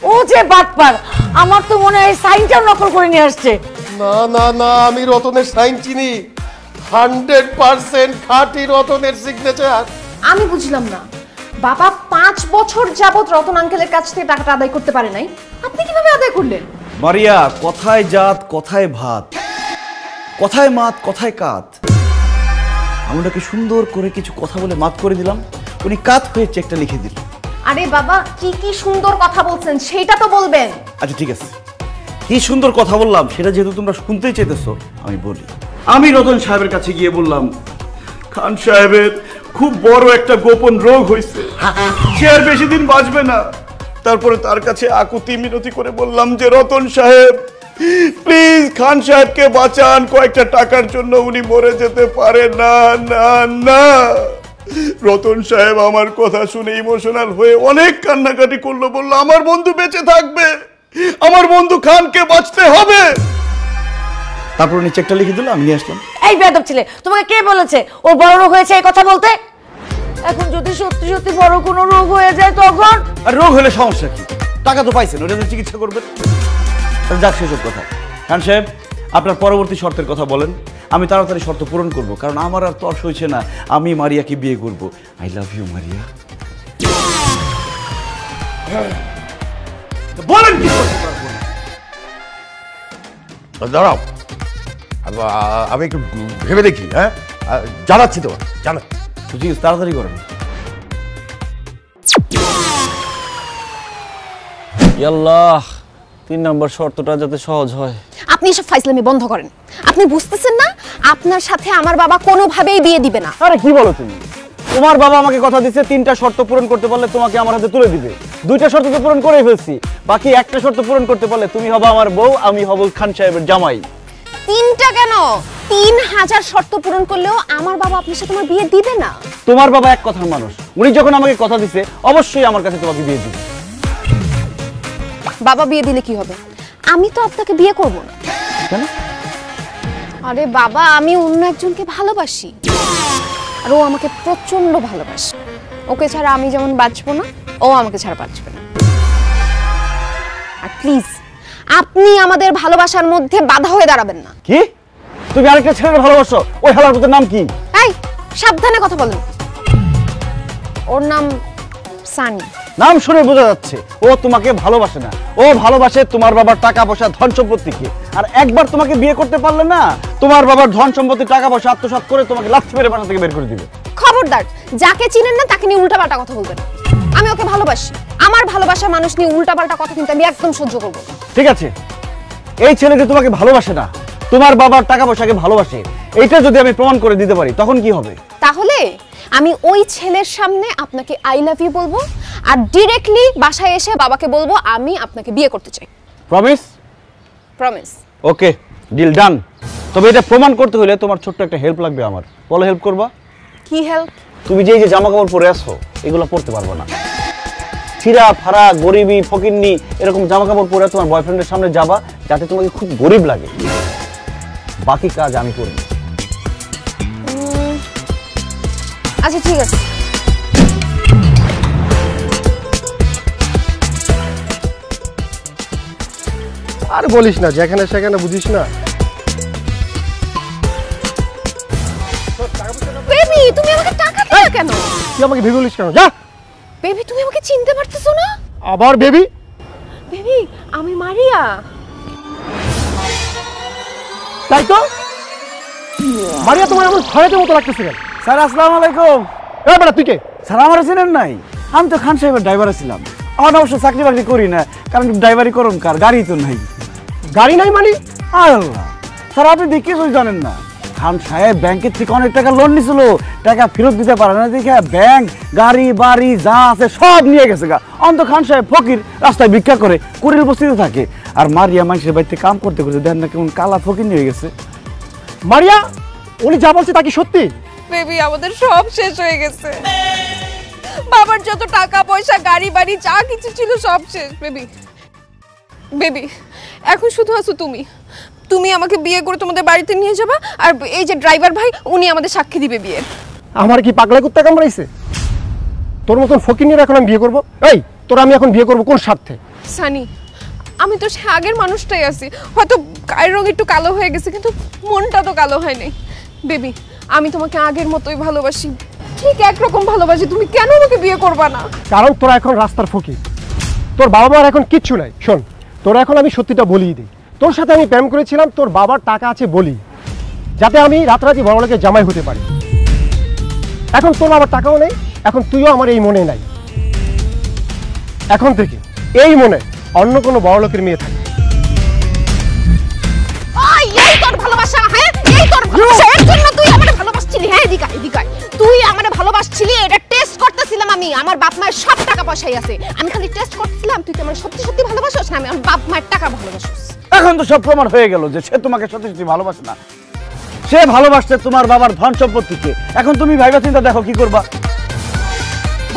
ও যে বাটপার, আমার তো মনে হয় সাইনটাও নকল করে নিয়ে আসছে। না না না, আমি রতনের সাইন চিনি। 100% খাঁটি রতনের সিগনেচার। আমি বুঝলাম না, বাবা 5 বছর যাবত রতন আঙ্কেলের কাছ থেকে টাকাটা আদায় করতে পারে নাই, আপনি কিভাবে আদায় করলেন? মারিয়া, কথায় জাত, কথায় ভাত, কথায় মাত, কথায় কাত। আমি ওনাকে সুন্দর করে কিছু কথা বলে মাত করে দিলাম, উনি কাত হয়ে চেকটা লিখে দিল। আরে বাবা, কি কি সুন্দর কথা বলছেন সেটা তো বলবেন। আচ্ছা ঠিক আছে, কি সুন্দর কথা বললাম, সেটা যেহেতু তোমরা শুনতেই চাইতেছো আমি বলি। আমি রতন সাহেবের কাছে গিয়ে বললাম, খান সাহেবের খুব বড় একটা গোপন রোগ হয়েছে, সে আর বেশি দিন বাঁচবে না। তারপরে তার কাছে আকুতি মিনতি করে বললাম যে রতন সাহেব প্লিজ খান সাহেবকে বাঁচান, কয়েকটা টাকার জন্য উনি মরে যেতে পারে না। না না, রতন সাহেব আমার কথা শুনে ইমোশনাল হয়ে অনেক কান্নাকাটি করলো, বললো আমার বন্ধু বেঁচে থাকবে, আমার বন্ধু খানকে বাঁচতে হবে। তারপর উনি চেকটা লিখে দিল, আমি নিয়ে আসলাম। এই বেয়াদব ছেলে, তোমাকে কে বলেছে ও বড় রোগ হয়েছে এই কথা বলতে? এখন যদি সত্যি সত্যি বড় কোনো রোগ হয়ে যায় তখন? আর রোগ হলে সমস্যা কি, টাকা তো পাইছেন, ওটা চিকিৎসা করবেন। যাক সেসব কথা। খান সাহেব আপনার পরবর্তী শর্তের কথা বলেন, আমি তাড়াতাড়ি শর্ত পূরণ করব, কারণ আমার আর তর্স হয়েছে না, আমি মারিয়াকে বিয়ে করব। I love you Maria. বলেন কি করতে পারবো না? দাঁড়াও, আমি একটু ভেবে দেখি। হ্যাঁ, জানাচ্ছি তোমার, জানাচ্ছি। ঠিক আছে, তাড়াতাড়ি করেন। আল্লাহ, 3 নম্বর শর্তটা যাতে সহজ হয়। আপনি এসব ফাইজলামি বন্ধ করেন। আপনি বুঝতেছেন না আপনার সাথে আমার বাবা কোনোভাবেই বিয়ে দিবে না। আরে কি বলো তুমি? তোমার বাবা আমাকে কথা দিচ্ছে 3টা শর্ত পূরণ করতে পারলে তোমাকে আমার হাতে তুলে দিবে। 2টা শর্ত তো পূরণ করেই ফেলছি, বাকি একটা শর্ত পূরণ করতে পারলে তুমি হবে আমার বউ, আমি হব খান সাহেবের জামাই। 3টা কেন, 3000 শর্ত পূরণ করলেও আমার বাবা আপনার সাথে আমার বিয়ে দিবে না। তোমার বাবা এক কথার মানুষ, উনি যখন আমাকে কথা দিচ্ছে অবশ্যই আমার কাছে তোমাকে বিয়ে দিবে। বাবা বিয়ে দিলে কি হবে? আমি তো আপনাকে বিয়ে করব না। কেন? আরে বাবা, আমি অন্য একজনকে ভালোবাসি, আর ও আমাকে প্রচন্ড ভালোবাসে। ওকে ছাড়া আমি যেমন বাঁচবো না, ও আমাকে ছাড়া বাঁচবে না। আর প্লিজ আপনি আমাদের ভালোবাসার মধ্যে বাধা হয়ে দাঁড়াবেন না। কি? তুমি আরেকটা ছেলের ভালোবাসো? ওই হালার পুতের নাম কি? এই সাবধানে কথা বলেন। ওর নাম সানি। নাম শুনে বোঝা যাচ্ছে ও তোমাকে ভালোবাসে না, ও ভালোবাসে তোমার বাবার টাকা পয়সা ধন সম্পত্তিকে। আর একবার তোমাকে বিয়ে করতে পারলে না, তোমার বাবার ধন সম্পত্তি টাকা পয়সা আত্মসাৎ করে তোমাকে লাথি মেরে বাসা থেকে বের করে দিবে। খবরদার, যাকে চিনেন না তাকে নিয়ে উল্টাপাল্টা কথা বলবেন। আমি ওকে ভালোবাসি, আমার ভালোবাসার মানুষ নিয়ে উল্টাপাল্টা কথা কিন্তু আমি একদম সহ্য করব না। ঠিক আছে, এই ছেলেটি তোমাকে ভালোবাসে না, তোমার বাবার টাকা পয়সাকে ভালোবাসে, এইটা যদি আমি প্রমাণ করে দিতে পারি তখন কি হবে? তাহলে আমি ওই ছেলের সামনে আপনাকে আই লাভ ইউ বলবো, আর ডিরেক্টলি বাসায় এসে বাবাকে বলবো আমি আপনাকে বিয়ে করতে চাই। প্রমিস? প্রমিস। ওকে, ডিল ডান। তবে এটা প্রমাণ করতে হলে তোমার ছোট্ট একটা হেল্প লাগবে আমার। বলো হেল্প করবা? কি হেল্প? তুমি যে এই যে জামা কাপড় পরে আসো এগুলো পরতে পারবে না। ছিঁড়া ফাড়া গরিবি ফকিন্নি এরকম জামা কাপড় পরে তোমার বয়ফ্রেন্ডের সামনে যাবা যাতে তোমাকে খুব গরিব লাগে। বাকি কাজ আমি করব। আচ্ছা ঠিক আছে। আর বলিস না, যেখানে সেখানে বুঝিস না। বেবি তুমি আমাকে টাকা দিলে কেন? তুই আমাকে ভেবে বলিস কেন? যা। বেবি তুমি আমাকে চিনতে পারতেছো না? আবার বেবি? বেবি আমি মারিয়া। তাই তো, মারিয়া তোমার এমন ভয়ের মতো লাগতেছে কেন? স্যার আসসালামু আলাইকুম। এ বেটা তুই কে? স্যার আমার চিনেন নাই? আমি তো খান সাহেবের ড্রাইভার ছিলাম। আমার অবশ্য চাকরি বাকরি করি না, কারণ ড্রাইভারি করুন কার, গাড়ি তো নাই। গাড়ি নাই মানে? আল্লাহ স্যার, আপনি দেখে কিছুই জানেন না। খান সাহেব ব্যাংকের থেকে অনেক টাকা লোন নিছিল, টাকা ফেরত দিতে পারে না দেখে ব্যাংক গাড়ি বাড়ি যা আছে সব নিয়ে গেছে গা। অন্ত খান সাহেব ফকির, রাস্তায় ভিক্ষা করে, কুড়ির বস্তিতে থাকে। আর মারিয়া মানুষের বাড়িতে কাম করতে করতে দেন না কেমন কালা ফকির নিয়ে গেছে। মারিয়া উনি যা বলছে তা কি সত্যি? বেবি আমাদের সব শেষ হয়ে গেছে, বাবার যত টাকা পয়সা গাড়ি বাড়ি যা কিছু ছিল সব শেষ। বেবি বেবি এখন শুধু আছো তুমি। তুমি আমাকে বিয়ে করে তোমাদের বাড়িতে নিয়ে যাবা, আর এই যে ড্রাইভার ভাই উনি আমাদের সাক্ষী দিবে বিয়ের। আমার কি পাগলা কুত্তা কামড়াইছে? তোর মতন ফকির এখন আমি বিয়ে করবো? এই তোর আমি এখন বিয়ে করবো কোন স্বার্থে? সানি আমি তো সে আগের মানুষটাই আছি, হয়তো গায়ের রং একটু কালো হয়ে গেছে কিন্তু মনটা তো কালো হয় নাই। বেবি আমি তোমাকে আগের মতোই ভালোবাসি, ঠিক একরকম ভালোবাসি। তুমি কেন আমাকে বিয়ে করবা না? কারণ তোরা এখন রাস্তার ফকির, তোর বাবা মার এখন কিচ্ছু নাই। শোন, তোরা এখন আমি সত্যিটা বলিয়ে দিই, তোর সাথে আমি প্রেম করেছিলাম তোর বাবার টাকা আছে বলি, যাতে আমি রাতারাতি বড় লোকের জামাই হতে পারি। এখন তোর বাবার টাকাও নেই, এখন তুইও আমার এই মনে নাই। এখন থেকে এই মনে অন্য কোনো বড় লোকের মেয়ে থাকে। এর জন্য তুই আমারে ভালোবাসছিলি? হ্যাঁ এদিকে তুই আমারে ভালোবাসছিলি, এটা টেস্ট করতেছিলাম আমি। আমার বাপ মায়ের সব টাকা পয়সাই আছে, আমি খালি টেস্ট করতেছিলাম তুই কি আমার সত্যি সত্যি ভালোবাসিস না আমি আমার বাপ মায়ের টাকা ভালোবাসিস। এখন তো সব প্রমাণ হয়ে গেল যে সে তোমাকে সত্যি সত্যি ভালোবাসে না, সে ভালোবাসছে তোমার বাবার ধন সম্পত্তিকে। এখন তুমি ভাইবা চিন্তা দেখো কি করবা।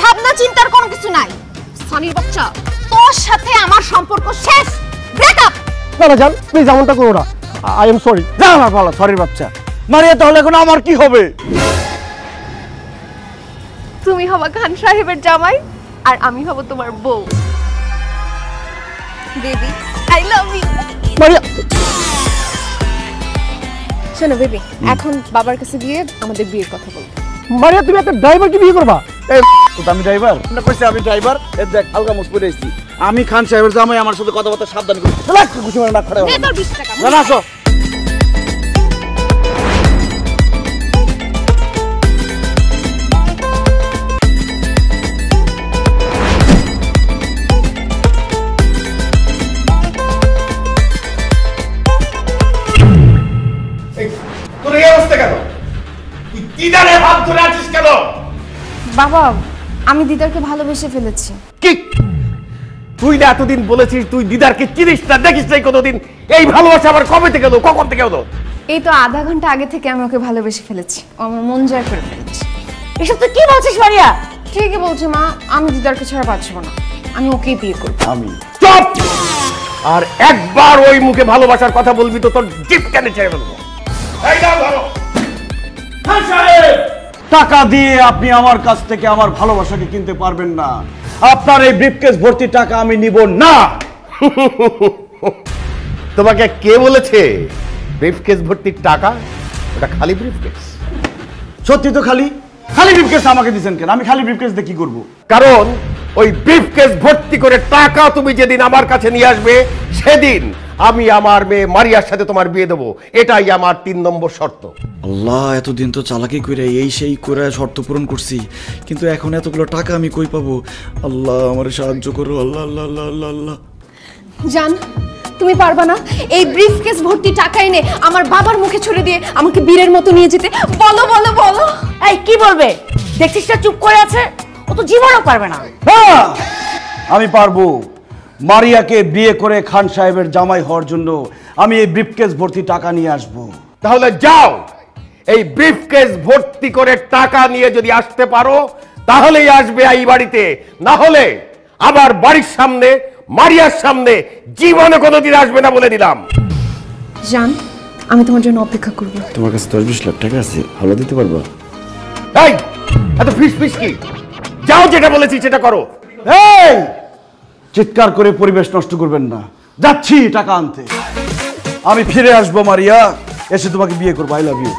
ভাবনা চিন্তার কোনো কিছু নাই। সানির বাচ্চা, তোর সাথে আমার সম্পর্ক শেষ, ব্রেকআপ। না জান, প্লিজ এমনটা করো না, আই এম সরি। যা আমার ভালো সরির বাচ্চা। মারিয়া, তাহলে এখন আমার কি হবে? তুমি হবা খান সাহেবের জামাই আর আমি হব তোমার বউ। Baby I love you. Maria, শোনো বেবি, এখন বাবার কাছে গিয়ে আমাদের বিয়ের কথা বলবো। মারিয়া তুমি একটা ড্রাইভারকে বিয়ে করবা? এই তো আমি ড্রাইভার না, কইছি আমি ড্রাইভার। এই দেখ হালকা মুখ পরে আইছি আমি। খান সাহেবের জামাই, আমার সাথে কথাবার্তা সাবধান করে চল। খুশি মানে না খড়ে নে তোর 20 টাকা। না আসো। তোর এই অবস্থা কেন? তুই দিদারে হাত ধরে আছিস কেন? বাবা, আমি দিদারকে ভালোবেসে ফেলেছি। কি তুই না এতদিন বলেছিস তুই দিদারকে চিনিস না, দেখিস নাই কোনোদিন? এই ভালোবাসা আবার কবে থেকে হলো, কখন থেকে হলো? এই তো আধা ঘন্টা আগে থেকে আমি ওকে ভালোবেসে ফেলেছি, ও আমার মন জয় করে ফেলেছি। এসব তুই কি বলছিস মারিয়া? ঠিকই বলছে মা, আমি দিদারকে ছাড়া বাঁচব না, আমি ওকেই বিয়ে করব। আমি চুপ! আর একবার ওই মুখে ভালোবাসার কথা বলবি তো তোর জিপ কেনে ছেড়ে ফেলবো। এই দাও ধরো। খান সাহেব, টাকা দিয়ে আপনি আমার কাছ থেকে আমার ভালোবাসাকে কিনতে পারবেন না। আপনার এই ব্রিফকেস ভর্তি টাকা আমি নিব না। তোমাকে কে বলেছে ব্রিফকেস ভর্তি টাকা? ওটা খালি ব্রিফকেস। সত্যি তো খালি খালি ব্রিফকেস আমাকে দিবেন কেন? আমি খালি ব্রিফকেস দিয়ে কি করব? কারণ ওই ব্রিফকেস ভর্তি করে টাকা তুমি যেদিন আমার কাছে নিয়ে আসবে সেদিন আমি আমার মেয়ে মারিয়ার সাথে তোমার বিয়ে দেবো। এটাই আমার 3 নম্বর শর্ত। আল্লাহ, এতদিন তো চালাকি করে এই সেই করে শর্ত পূরণ করছি, কিন্তু এখন এতগুলো টাকা আমি কই পাবো? আল্লাহ আমার সাহায্য করো। আল্লাহ আল্লাহ আল্লাহ আল্লাহ আল্লাহ। জান, তুমি পারবা না এই ব্রিফকেস ভর্তি টাকা এনে আমার বাবার মুখে ছুড়ে দিয়ে আমাকে বীরের মতো নিয়ে যেতে? বলো বলো বলো। এই কি বলবে? দেখছিস না চুপ করে আছে, ও তো জীবনও পারবে না। হ্যাঁ, আমি পারবো। মারিয়াকে বিয়ে করে খান সাহেবের জামাই হওয়ার জন্য আমি এই ব্রিফকেস ভর্তি টাকা নিয়ে আসব। তাহলে যাও, এই ব্রিফকেস ভর্তি করে টাকা নিয়ে যদি আসতে পারো তাহলেই আসবে এই বাড়িতে, না হলে আবার বাড়ির সামনে মারিয়ার সামনে জীবনে কোনোদিন আসবে না বলে দিলাম। জান, আমি তোমার জন্য অপেক্ষা করব। তোমার কাছে 10-20 লাখ টাকা আছে, ভালো দিতে পারবা? এই এত ফিস ফিস কি? যাও, যেটা বলেছি সেটা করো। এই চিৎকার করে পরিবেশ নষ্ট করবেন না, যাচ্ছি টাকা আনতে। আমি ফিরে আসবো মারিয়া, এসে তোমাকে বিয়ে করবো। I love you.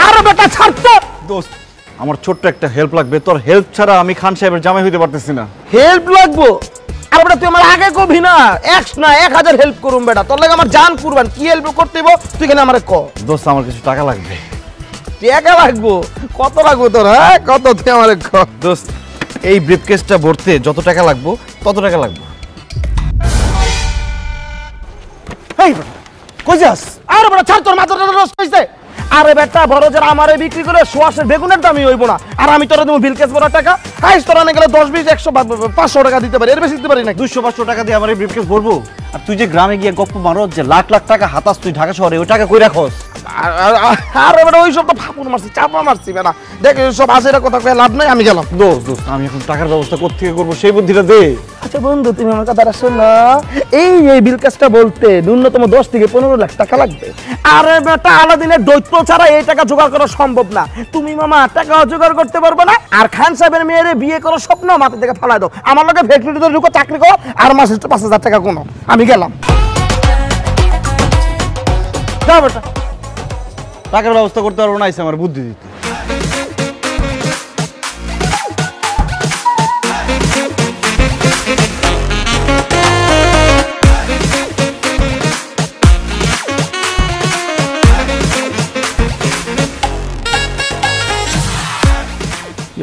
আরে বেটা ছাড়তো। দোস্ত, আমার ছোট্ট একটা হেল্প লাগবে। তোর হেল্প ছাড়া আমি খান সাহেবের জামাই হইতে পারতেছি না। হেল্প লাগবো? আর বেটা তুই আমার আগে কবি না, 1 না 1000 হেল্প করুম বেটা, তোর লাগে আমার জান কুরবান। কি হেল্প করতে হইব তুই কেন আমারে ক? দোস্ত, আমার কিছু টাকা লাগবে। টাকা লাগবো? কত লাগবো তোর? হ্যাঁ কত তুই আমারে ক? দোস্ত, এই ব্রিফকেসটা ভরতে যত টাকা লাগবে তত টাকা লাগবে। এই বেটা, কই যাস? আরে বেটা ছাড়, তোর মাথাটা নষ্ট হইছে। আরে বেটা বড় যারা আমারে বিক্রি করে সোয়াশের বেগুনের দামই হইব না, আর আমি তোরা দেবো বিলকেস বড় টাকা। হাইস তোরা না গেলে 10, 20, 100, 500 টাকা দিতে পারি, এর বেশি দিতে পারি না। 200-500 টাকা দিয়ে আমার এই ব্রিফকেস ভরবো? আর তুই যে গ্রামে গিয়ে গপ্প মারো যে লাখ লাখ টাকা হাতাস তুই ঢাকা শহরে, ওই টাকা কই রাখস? আরে বেটা ওইসব তো ফাপুন মারছি, চাপা মারছি বেটা। দেখ সব আসে কথা কয়ে লাভ নাই, আমি গেলাম। দোস্ত, আমি এখন টাকার ব্যবস্থা কোত্থেকে করবো সেই বুদ্ধিটা দে। আচ্ছা বন্ধু, তুমি আমার কথাটা শোনো। এই বিলকেসটা বলতে ন্যূনতম 10 থেকে 15 লাখ টাকা লাগবে। আরে বেটা আলাদিনের দৈত্য ছাড়া এই টাকা জোগাড় করা সম্ভব না। তুমি মামা টাকা জোগাড় করতে পারবে না। আর খান সাহেবের মেয়েরে বিয়ে করার স্বপ্ন মাথা থেকে ফালাই দাও। আমার লোকে ফ্যাক্টরিতে ঢুকো, চাকরি করো, আর মাসে 5,000 টাকা কোনো। আমি গেলাম। যা বেটা, টাকার ব্যবস্থা করতে পারবো না, আমার বুদ্ধি দিতে।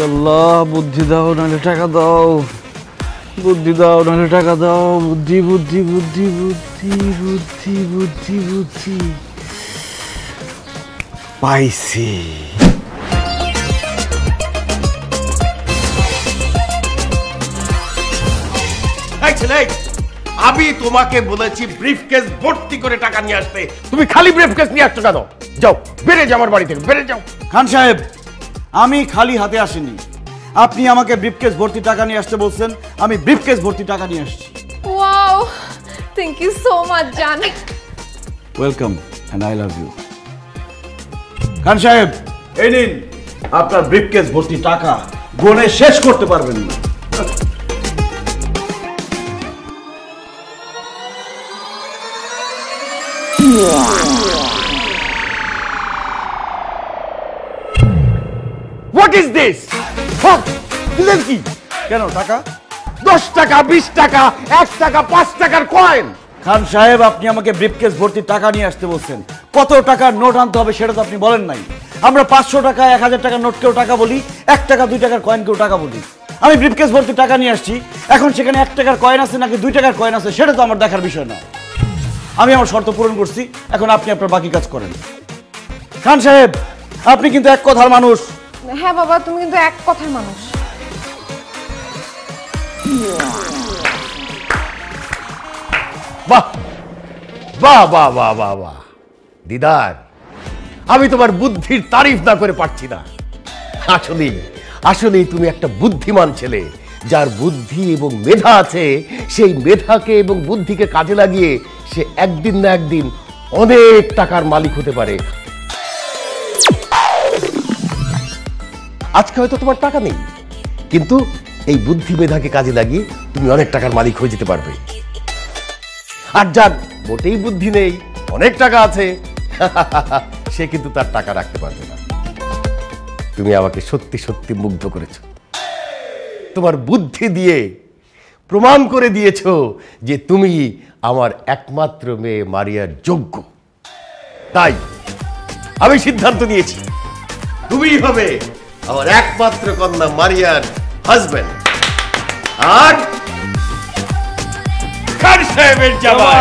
আল্লাহ বুদ্ধি দাও, নাহলে টাকা দাও। বুদ্ধি দাও, নাহলে টাকা দাও। বুদ্ধি বুদ্ধি বুদ্ধি বুদ্ধি বুদ্ধি বুদ্ধি বুদ্ধি পাইছি। আমি তোমাকে বলেছি ব্রিফকেস ভর্তি করে টাকা নিয়ে আসতে, তুমি খালি ব্রিফকেস নিয়ে আসছো কেন? যাও, বেড়ে যাও আমার বাড়ি থেকে, বেড়ে যাও। খান সাহেব, আমি খালি হাতে আসিনি। আপনি আমাকে ব্রিফকেস ভর্তি টাকা নিয়ে আসতে বলছেন, আমি ব্রিফকেস ভর্তি টাকা নিয়ে আসছি। Wow, thank you so much জান। Welcome and I love you. Khan Sahib, এই নিন আপনার ব্রিফকেস ভর্তি টাকা, গুনে শেষ করতে পারবেন না। What is this? দিলেন কি? কেন টাকা? 10 টাকা, 20 টাকা, 1 টাকা, 5 টাকার কয়েন। খান সাহেব, আপনি আমাকে ব্রিফকেস ভর্তি টাকা নিয়ে আসতে বলছেন। কত টাকার নোট আনতে হবে সেটা তো আপনি বলেন নাই। আমরা 500 টাকা, 1000 টাকার নোটকেও টাকা বলি, 1 টাকা 2 টাকার কয়েনকেও টাকা বলি। আমি ব্রিফকেস ভর্তি টাকা নিয়ে আসছি, এখন সেখানে 1 টাকার কয়েন আছে নাকি 2 টাকার কয়েন আছে সেটা তো আমার দেখার বিষয় না। আমি আমার শর্ত পূরণ করছি, এখন আপনি আপনার বাকি কাজ করেন। খান সাহেব, আপনি কিন্তু এক কথার মানুষ। হ্যাঁ বাবা, তুমি কিন্তু এক কথার মানুষ। বাহ বাহ বাহ বাহ বাহ বাহ দিদার, আমি তোমার বুদ্ধির তারিফ না করে পারছি না। আসলেই আসলেই তুমি একটা বুদ্ধিমান ছেলে, যার বুদ্ধি এবং মেধা আছে। সেই মেধাকে এবং বুদ্ধিকে কাজে লাগিয়ে সে একদিন না একদিন অনেক টাকার মালিক হতে পারে। আজকে হয়তো তোমার টাকা নেই, কিন্তু এই বুদ্ধি মেধাকে কাজে লাগিয়ে তুমি অনেক টাকার মালিক হয়ে যেতে পারবে। আর যার মোটেই বুদ্ধি নেই, অনেক টাকা আছে, সে কিন্তু তার টাকা রাখতে পারবে না। তুমি আমাকে সত্যি সত্যি মুগ্ধ করেছো। তোমার বুদ্ধি দিয়ে প্রমাণ করে দিয়েছো যে তুমি আমার একমাত্র মেয়ে মারিয়ার যোগ্য। তাই আমি সিদ্ধান্ত নিয়েছি, তুমিই হবে আমার একমাত্র কন্যা মারিয়ার হাজবেন্ড আর খান সাহেবের জামাই।